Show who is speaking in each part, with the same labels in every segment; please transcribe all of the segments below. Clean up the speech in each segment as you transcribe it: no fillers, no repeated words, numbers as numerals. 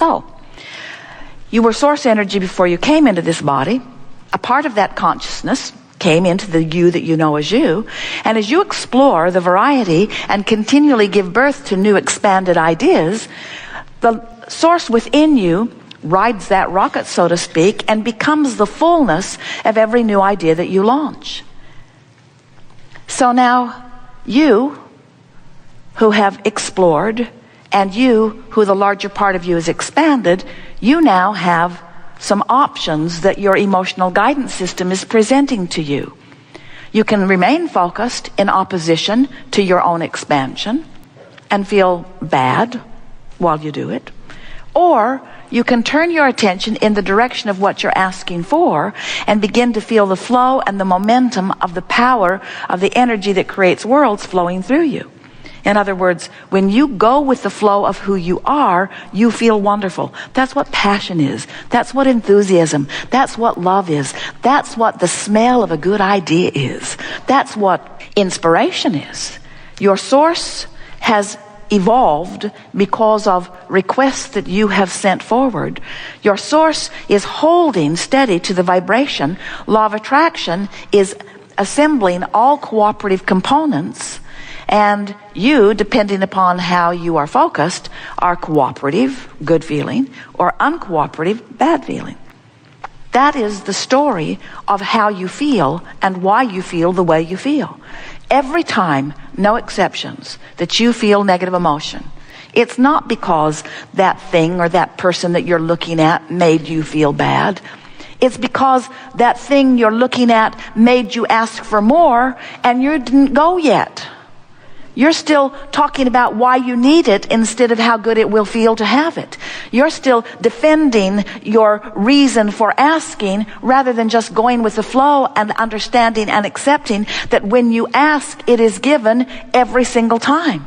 Speaker 1: So, you were source energy before you came into this body. A part of that consciousness came into the you that you know as you. And as you explore the variety and continually give birth to new expanded ideas, the source within you rides that rocket, so to speak, and becomes the fullness of every new idea that you launch. So now, you who have explored, and you who the larger part of you is expanded, you now have some options that your emotional guidance system is presenting to you. You can remain focused in opposition to your own expansion and feel bad while you do it. Or you can turn your attention in the direction of what you're asking for and begin to feel the flow and the momentum of the power of the energy that creates worlds flowing through you. In other words, when you go with the flow of who you are, you feel wonderful. That's what passion is. That's what enthusiasm. That's what love is. That's what the smell of a good idea is. That's what inspiration is. Your source has evolved because of requests that you have sent forward. Your source is holding steady to the vibration. Law of attraction is assembling all cooperative components. And you, depending upon how you are focused, are cooperative, good feeling, or uncooperative, bad feeling. That is the story of how you feel and why you feel the way you feel. Every time, no exceptions, that you feel negative emotion, it's not because that thing or that person that you're looking at made you feel bad. It's because that thing you're looking at made you ask for more and you didn't go yet. You're still talking about why you need it instead of how good it will feel to have it. You're still defending your reason for asking rather than just going with the flow and understanding and accepting that when you ask, it is given every single time.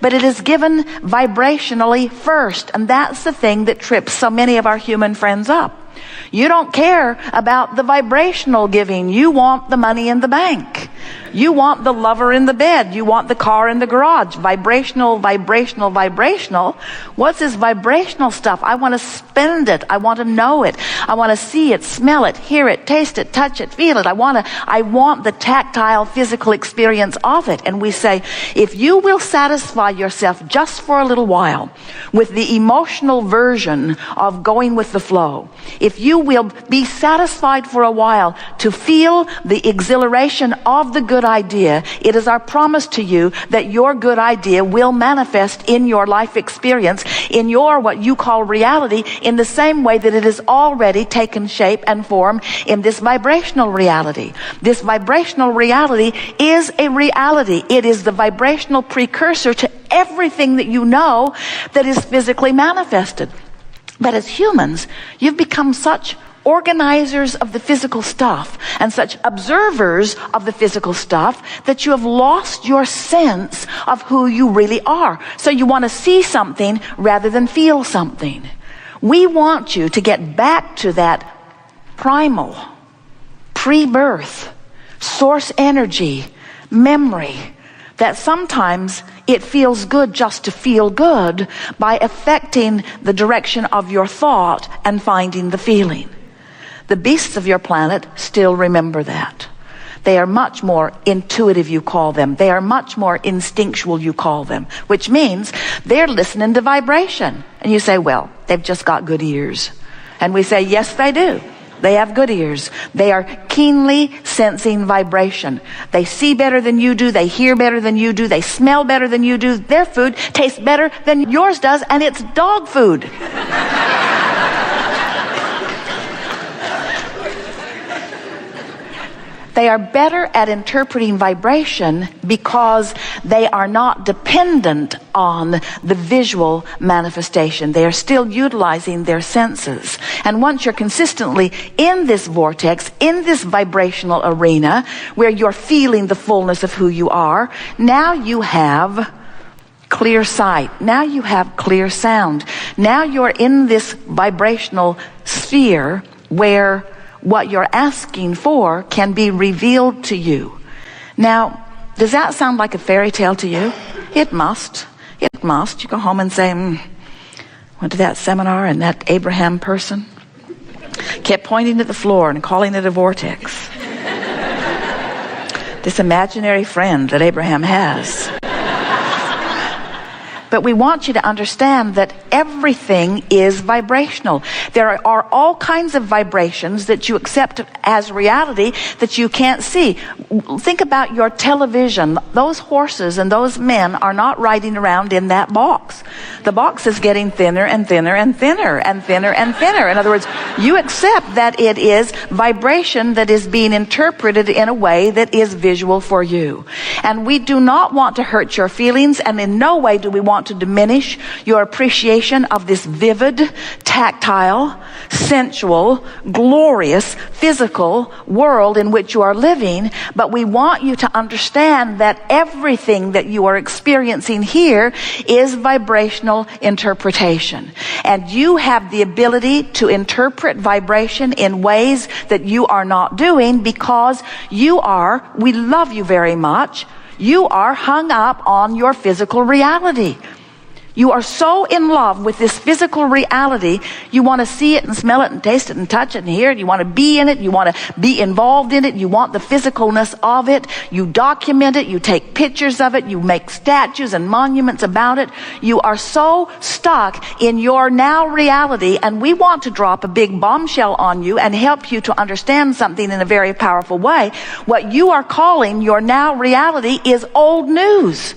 Speaker 1: But it is given vibrationally first, and that's the thing that trips so many of our human friends up. You don't care about the vibrational giving. You want the money in the bank. You want the lover in the bed. You want the car in the garage. Vibrational, vibrational, vibrational. What's this vibrational stuff? I want to spend it. I want to know it. I want to see it, smell it, hear it, taste it, touch it, feel it. I want the tactile, physical experience of it. And we say, if you will satisfy yourself just for a little while with the emotional version of going with the flow, if you will be satisfied for a while to feel the exhilaration of the good idea, it is our promise to you that your good idea will manifest in your life experience, in your what you call reality, in the same way that it has already taken shape and form in this vibrational reality. This vibrational reality is a reality. It is the vibrational precursor to everything that you know that is physically manifested. But as humans, you've become such organizers of the physical stuff and such observers of the physical stuff that you have lost your sense of who you really are. So you want to see something rather than feel something. We want you to get back to that primal, pre-birth, source energy, memory, that sometimes it feels good just to feel good by affecting the direction of your thought and finding the feeling. The beasts of your planet still remember that. They are much more intuitive, you call them. They are much more instinctual, you call them, which means they're listening to vibration. And you say, well, they've just got good ears. And we say, yes, they do. They have good ears. They are keenly sensing vibration. They see better than you do. They hear better than you do. They smell better than you do. Their food tastes better than yours does, and it's dog food. They are better at interpreting vibration because they are not dependent on the visual manifestation. They are still utilizing their senses. And once you're consistently in this vortex, in this vibrational arena, where you're feeling the fullness of who you are, now you have clear sight. Now you have clear sound. Now you're in this vibrational sphere where what you're asking for can be revealed to you. Now, does that sound like a fairy tale to you? It must. It must. You go home and say, Went to that seminar, and that Abraham person kept pointing at the floor and calling it a vortex. This imaginary friend that Abraham has. But we want you to understand that everything is vibrational. There are all kinds of vibrations that you accept as reality that you can't see. Think about your television. Those horses and those men are not riding around in that box. The box is getting thinner and thinner and thinner and thinner and thinner. In other words, you accept that it is vibration that is being interpreted in a way that is visual for you. And we do not want to hurt your feelings, and in no way do we want to diminish your appreciation of this vivid, tactile, sensual, glorious, physical world in which you are living. But we want you to understand that everything that you are experiencing here is vibrational interpretation. And you have the ability to interpret vibration in ways that you are not doing because we love you very much. You are hung up on your physical reality. You are so in love with this physical reality, you want to see it and smell it and taste it and touch it and hear it. You want to be in it. You want to be involved in it. You want the physicalness of it. You document it. You take pictures of it. You make statues and monuments about it. You are so stuck in your now reality, and we want to drop a big bombshell on you and help you to understand something in a very powerful way. What you are calling your now reality is old news.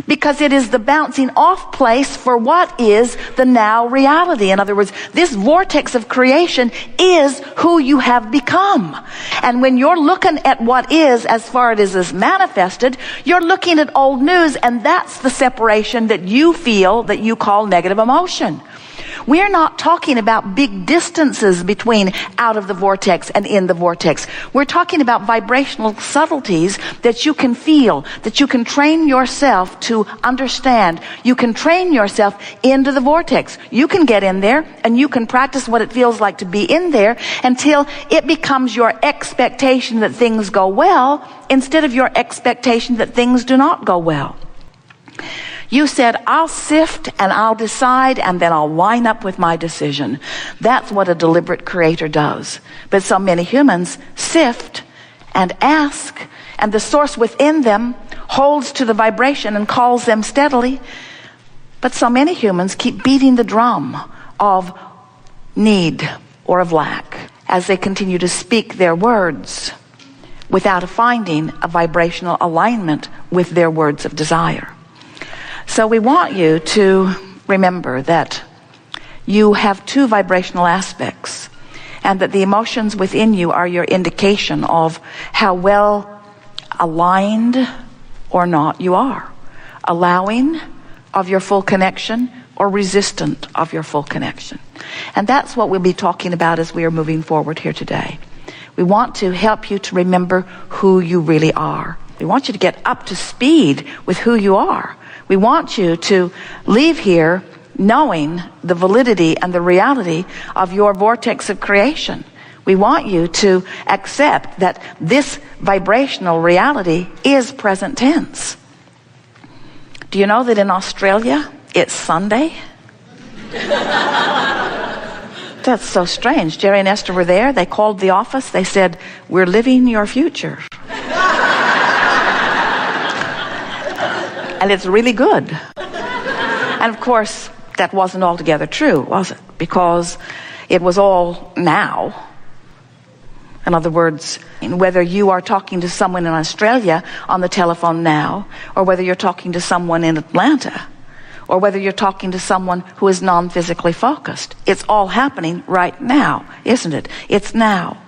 Speaker 1: Because it is the bouncing off place for what is the now reality. In other words, this vortex of creation is who you have become. And when you're looking at what is as far as it is manifested, you're looking at old news, and that's the separation that you feel that you call negative emotion. We're not talking about big distances between out of the vortex and in the vortex. We're talking about vibrational subtleties that you can feel, that you can train yourself to understand. You can train yourself into the vortex. You can get in there and you can practice what it feels like to be in there until it becomes your expectation that things go well instead of your expectation that things do not go well. You said, I'll sift and I'll decide and then I'll line up with my decision. That's what a deliberate creator does. But so many humans sift and ask, and the source within them holds to the vibration and calls them steadily. But so many humans keep beating the drum of need or of lack as they continue to speak their words without finding a vibrational alignment with their words of desire. So we want you to remember that you have two vibrational aspects, and that the emotions within you are your indication of how well aligned or not you are, allowing of your full connection or resistant of your full connection. And that's what we'll be talking about as we are moving forward here today. We want to help you to remember who you really are. We want you to get up to speed with who you are. We want you to leave here knowing the validity and the reality of your vortex of creation. We want you to accept that this vibrational reality is present tense. Do you know that in Australia, it's Sunday? That's so strange. Jerry and Esther were there. They called the office. They said, we're living your future. And it's really good. And of course, that wasn't altogether true, was it? Because it was all now. In other words, whether you are talking to someone in Australia on the telephone now, or whether you're talking to someone in Atlanta, or whether you're talking to someone who is non-physically focused, it's all happening right now, isn't it? It's now.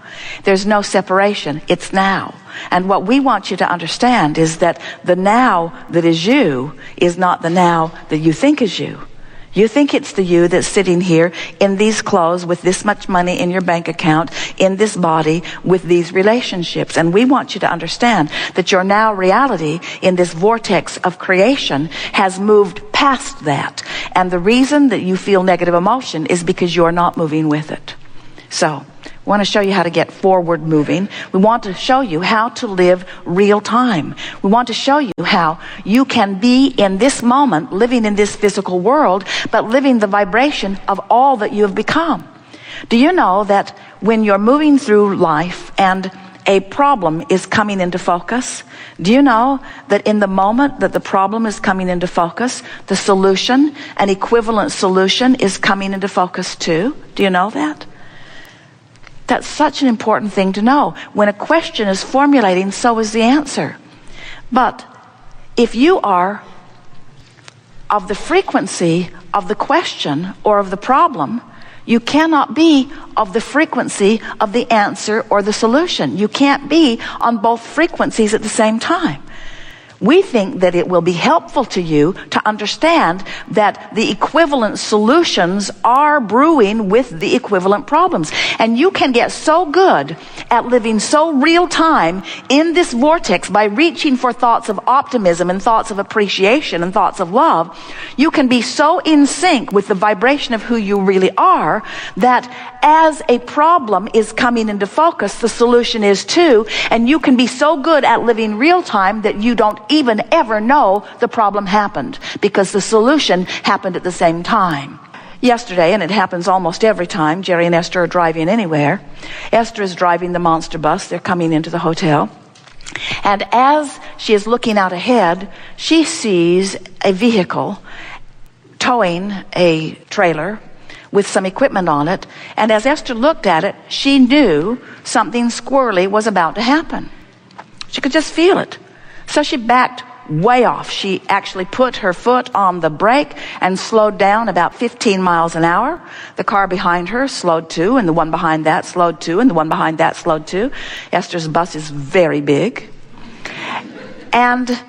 Speaker 1: There's no separation. It's now. And what we want you to understand is that the now that is you is not the now that you think is you. You think it's the you that's sitting here in these clothes with this much money in your bank account, in this body, with these relationships. And we want you to understand that your now reality in this vortex of creation has moved past that. And the reason that you feel negative emotion is because you're not moving with it. So We want to show you how to get forward moving. We want to show you how to live real time. We want to show you how you can be in this moment, living in this physical world, but living the vibration of all that you have become. Do you know that when you're moving through life and a problem is coming into focus, do you know that in the moment that the problem is coming into focus, the solution, an equivalent solution, is coming into focus too? Do you know that? That's such an important thing to know. When a question is formulating, so is the answer. But if you are of the frequency of the question or of the problem, you cannot be of the frequency of the answer or the solution. You can't be on both frequencies at the same time. We think that it will be helpful to you to understand that the equivalent solutions are brewing with the equivalent problems. And you can get so good at living so real time in this vortex by reaching for thoughts of optimism and thoughts of appreciation and thoughts of love. You can be so in sync with the vibration of who you really are that as a problem is coming into focus, the solution is too. And you can be so good at living real time that you don't even ever know the problem happened, because the solution happened at the same time. Yesterday, and it happens almost every time, Jerry and Esther are driving anywhere. Esther is driving the monster bus. They're coming into the hotel. And as she is looking out ahead, she sees a vehicle towing a trailer with some equipment on it. And as Esther looked at it, she knew something squirrely was about to happen. She could just feel it. So she backed way off. She actually put her foot on the brake and slowed down about 15 miles an hour. The car behind her slowed too, and the one behind that slowed too, and the one behind that slowed too. Esther's bus is very big. And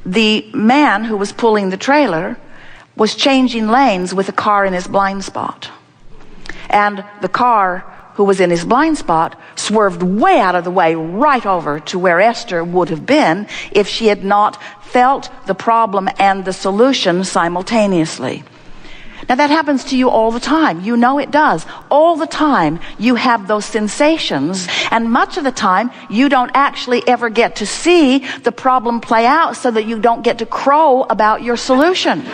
Speaker 1: the man who was pulling the trailer was changing lanes with a car in his blind spot. And the car who was in his blind spot swerved way out of the way right over to where Esther would have been if she had not felt the problem and the solution simultaneously. Now that happens to you all the time. You know it does. All the time you have those sensations, and much of the time you don't actually ever get to see the problem play out so that you don't get to crow about your solution.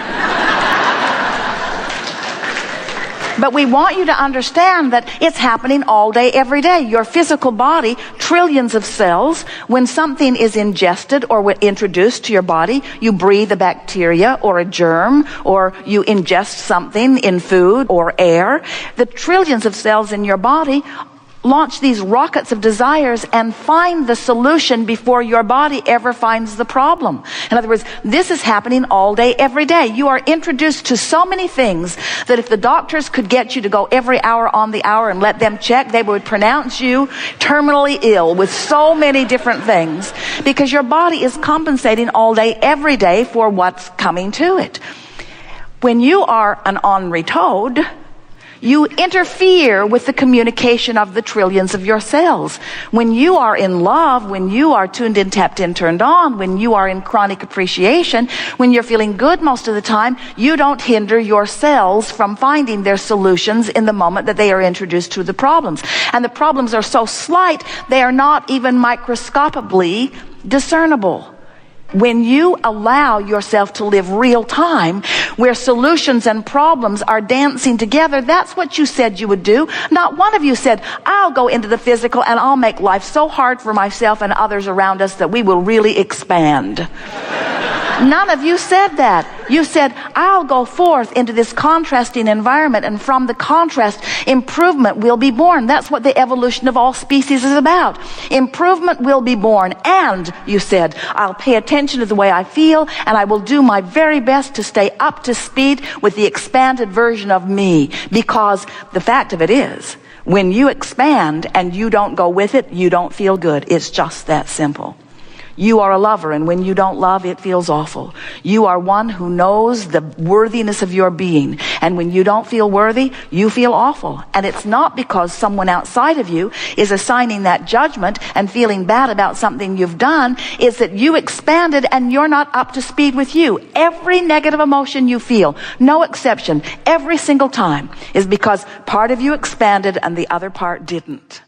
Speaker 1: But we want you to understand that it's happening all day, every day. Your physical body, trillions of cells, when something is ingested or introduced to your body, you breathe a bacteria or a germ, or you ingest something in food or air. The trillions of cells in your body launch these rockets of desires and find the solution before your body ever finds the problem. In other words, this is happening all day, every day. You are introduced to so many things that if the doctors could get you to go every hour on the hour and let them check, they would pronounce you terminally ill with so many different things, because your body is compensating all day, every day for what's coming to it. When you are an ornery toad, you interfere with the communication of the trillions of your cells. When you are in love, when you are tuned in, tapped in, turned on, when you are in chronic appreciation, when you're feeling good most of the time, you don't hinder your cells from finding their solutions in the moment that they are introduced to the problems. And the problems are so slight, they are not even microscopically discernible. When you allow yourself to live real time, where solutions and problems are dancing together, that's what you said you would do. Not one of you said, I'll go into the physical and I'll make life so hard for myself and others around us that we will really expand. None of you said that. You said, I'll go forth into this contrasting environment, and from the contrast, improvement will be born. That's what the evolution of all species is about. Improvement will be born. And, you said, I'll pay attention to the way I feel, and I will do my very best to stay up to speed with the expanded version of me. Because the fact of it is, when you expand and you don't go with it, you don't feel good. It's just that simple. You are a lover, and when you don't love, it feels awful. You are one who knows the worthiness of your being, and when you don't feel worthy, you feel awful. And it's not because someone outside of you is assigning that judgment and feeling bad about something you've done. It's that you expanded and you're not up to speed with you. Every negative emotion you feel, no exception, every single time, is because part of you expanded and the other part didn't.